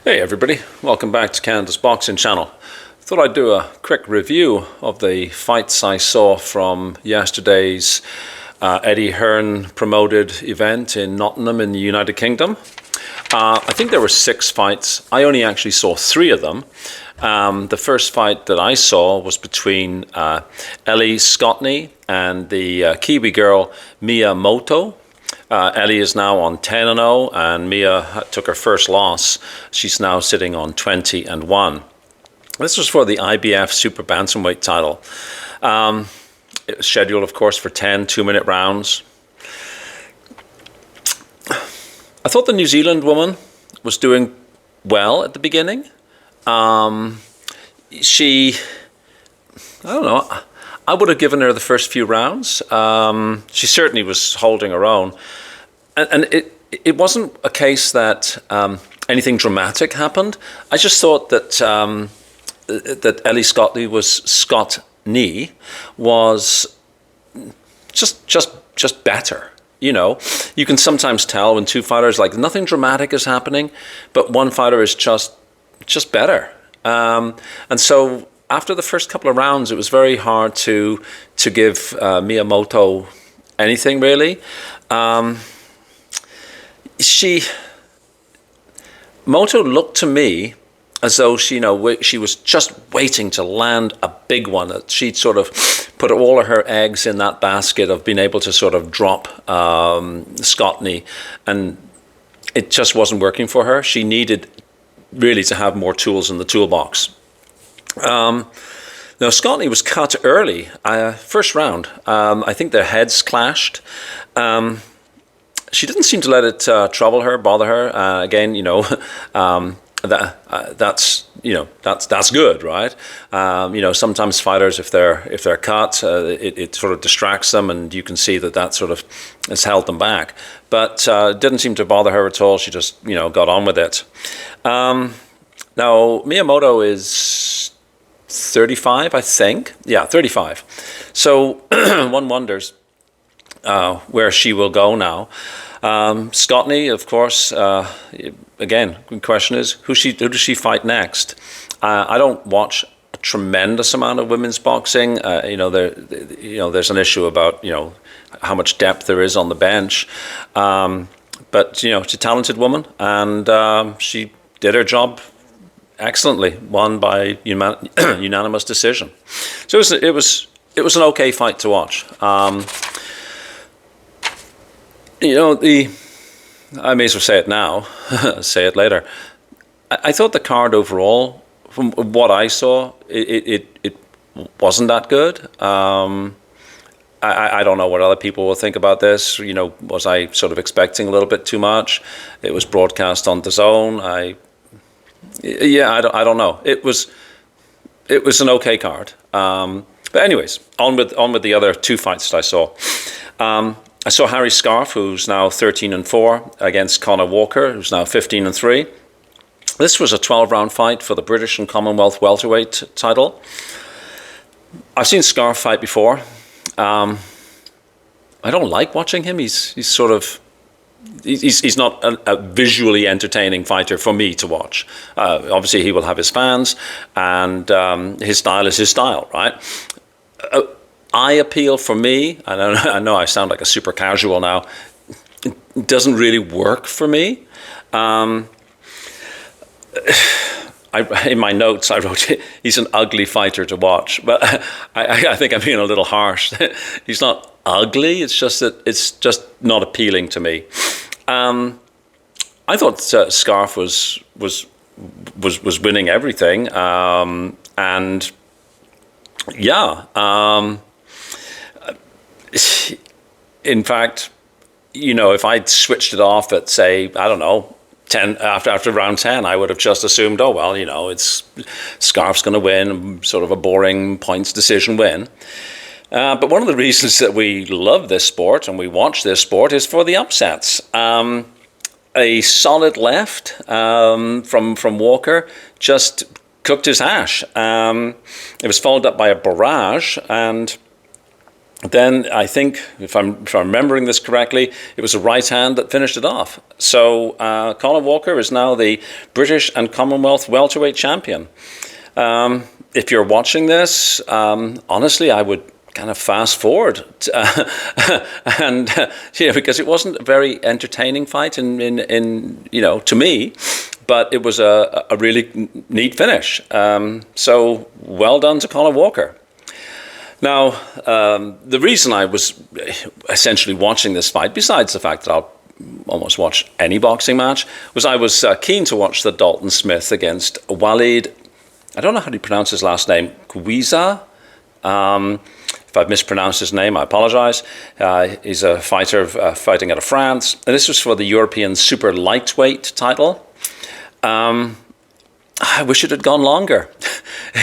Hey everybody, welcome back to Canada's Boxing Channel. Thought I'd do a quick review of the fights I saw from yesterday's Eddie Hearn promoted event in Nottingham in the United Kingdom. I think there were 6 fights. I only actually saw 3 of them. The first fight that I saw was between Ellie Scotney and the Kiwi girl Mia Motu. Ellie is now on 10-0, and Mia took her first loss. She's now sitting on 20-1. This was for the IBF Super Bantamweight title. It was scheduled, of course, for 10 2-minute rounds. I thought the New Zealand woman was doing well at the beginning. I don't know, I would have given her the first few rounds. She certainly was holding her own. And it wasn't a case that anything dramatic happened. I just thought that that Ellie Scotney was just better. You know, you can sometimes tell when two fighters, like, nothing dramatic is happening, but one fighter is just better. And so after the first couple of rounds, it was very hard to give Miyamoto anything really. Moto looked to me as though she was just waiting to land a big one. That she'd sort of put all of her eggs in that basket of being able to sort of drop Scotney, and it just wasn't working for her. She needed really to have more tools in the toolbox. Now Scotney was cut early, first round. I think their heads clashed. She didn't seem to let it trouble her, bother her. Again, that's good, right? Sometimes fighters, if they're cut, it sort of distracts them, and you can see that sort of has held them back. But it didn't seem to bother her at all. She just got on with it. Now Miyamoto is 35, I think. Yeah, 35. So one wonders where she will go now. Scotney, of course, again, the question is, who does she fight next? I don't watch a tremendous amount of women's boxing. There's an issue about how much depth there is on the bench. But she's a talented woman, and she did her job excellently. Won by unanimous decision. So it was an okay fight to watch. I may as well say it now, say it later. I thought the card overall, from what I saw, it wasn't that good. I don't know what other people will think about this. Was I sort of expecting a little bit too much? It was broadcast on DAZN. I don't know. It was an okay card. But anyways, on with the other 2 fights that I saw. I saw Harry Scarff, who's now 13-4, against Conor Walker, who's now 15-3. This was a 12-round fight for the British and Commonwealth welterweight title. I've seen Scarff fight before. I don't like watching him. He's not a visually entertaining fighter for me to watch. Obviously, he will have his fans, and his style is his style, right? Eye appeal for me, I know I sound like a super casual now, it doesn't really work for me. In my notes I wrote, he's an ugly fighter to watch, but I think I'm being a little harsh. He's not ugly, it's just that it's just not appealing to me. I thought Scarff was winning everything, and yeah. In fact, if I'd switched it off at, say, I don't know, 10 after round 10, I would have just assumed, oh well, it's Scarff's going to win, sort of a boring points decision win. But one of the reasons that we love this sport and we watch this sport is for the upsets. A solid left from Walker just cooked his hash. It was followed up by a barrage, and then I think, if I'm remembering this correctly, it was a right hand that finished it off. So Colin Walker is now the British and Commonwealth welterweight champion. If you're watching this, honestly, I would kind of fast forward, and because it wasn't a very entertaining fight in to me, but it was a really neat finish. So well done to Colin Walker. Now, the reason I was essentially watching this fight, besides the fact that I'll almost watch any boxing match, was I was keen to watch the Dalton Smith against Walid, I don't know how to pronounce his last name, Quizza. If I've mispronounced his name, I apologize. He's a fighter fighting out of France. And this was for the European super lightweight title. I wish it had gone longer.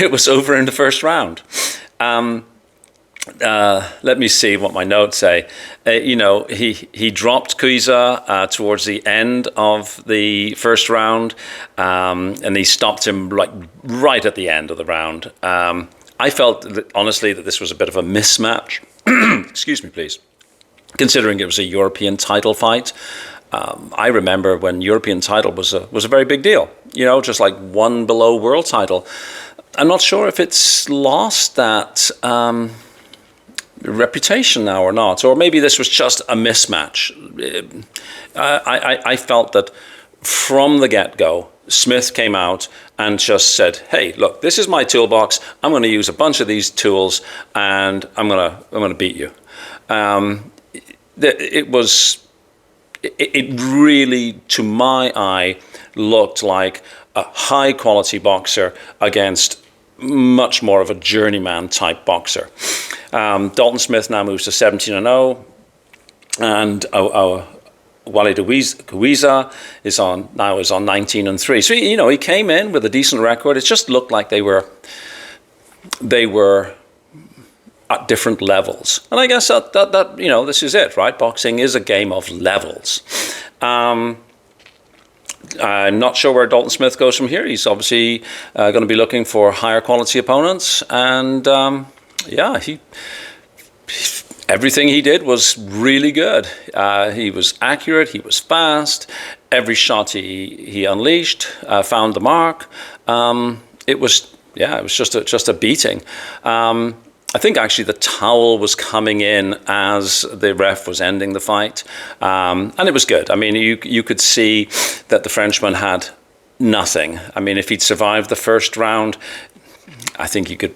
It was over in the first round. Let me see what my notes say. He dropped Quizza towards the end of the first round, and he stopped him right at the end of the round. I felt honestly that this was a bit of a mismatch. Excuse me, please. Considering it was a European title fight, I remember when European title was a very big deal. Just like one below world title. I'm not sure if it's lost that reputation now or not, or maybe this was just a mismatch. I felt that from the get-go, Smith came out and just said, "Hey, look, this is my toolbox. I'm going to use a bunch of these tools, and I'm going to beat you." It really, to my eye, looked like a high-quality boxer against much more of a journeyman type boxer. Dalton Smith now moves to 17-0, and Walid Quizza is on 19-3. So he came in with a decent record. It just looked like they were at different levels, and I guess that this is it, right? Boxing is a game of levels. I'm not sure where Dalton Smith goes from here. He's obviously going to be looking for higher quality opponents, and everything he did was really good. He was accurate. He was fast. Every shot he unleashed found the mark. It was just a beating. I think actually the towel was coming in as the ref was ending the fight, and it was good. I mean, you could see that the Frenchman had nothing. I mean, if he'd survived the first round, I think you could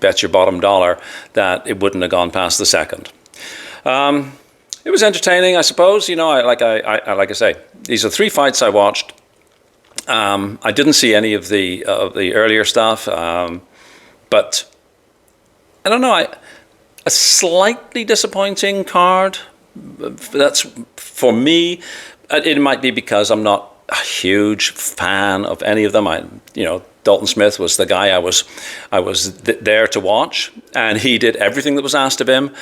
bet your bottom dollar that it wouldn't have gone past the second. It was entertaining, I suppose. Like I say, these are 3 fights I watched. I didn't see any of the earlier stuff, but I don't know. A slightly disappointing card. That's for me. It might be because I'm not a huge fan of any of them. Dalton Smith was the guy I was there to watch, and he did everything that was asked of him.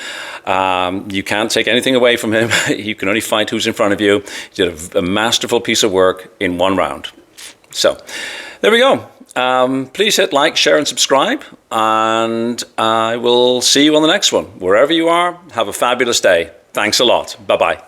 You can't take anything away from him. You can only fight who's in front of you. He did a masterful piece of work in 1 round. So there we go. Please hit like, share, and subscribe, and I will see you on the next one. Wherever you are, have a fabulous day. Thanks a lot. Bye-bye.